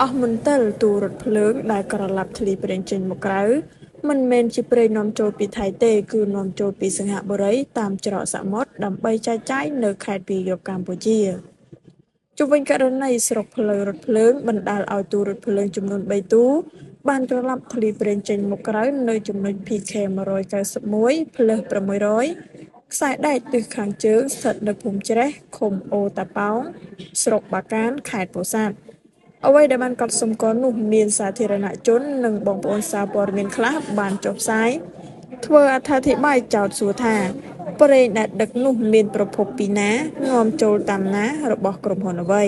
អស់មន្ទិលទូរថភ្លើងដែលក្រឡាប់ធ្លីប្រេងចេញមកក្រៅមិនមែនជាប្រេងនាំចូលពីថៃទេគឺនាំចូលពីសិង្ហបុរីតាមច្រកសមុទ្រដើម្បីចែកចាយនៅខេត្តពាយ័ព្យកម្ពុជាជុំវិញករណីស្រុកផ្លូវរថភ្លើងបណ្ដាលឲ្យទូរថភ្លើងចំនួន3ទូបានក្រឡាប់ធ្លីប្រេងចេញមកក្រៅនៅចំណុច PK 191 ផ្លើស600 ខ្សែដែកទិសខាងជើងស្ថិតនៅភូមិច្រេះឃុំអូតាប៉ោងស្រុកបាកានខេត្តពោធិ៍សាត់អ្វីដែលបានកត់សម្គាល់នោះមានសាធារណជននិងបងប្អូនសារព័ត៌មានខ្លះបានចុះផ្សាយធ្វើអត្ថាធិប្បាយចោទសួរថាប្រេងដែលដឹកនោះមានប្រភពពីណានាំចូលតាមណារបស់ក្រុមហ៊ុនអ្វី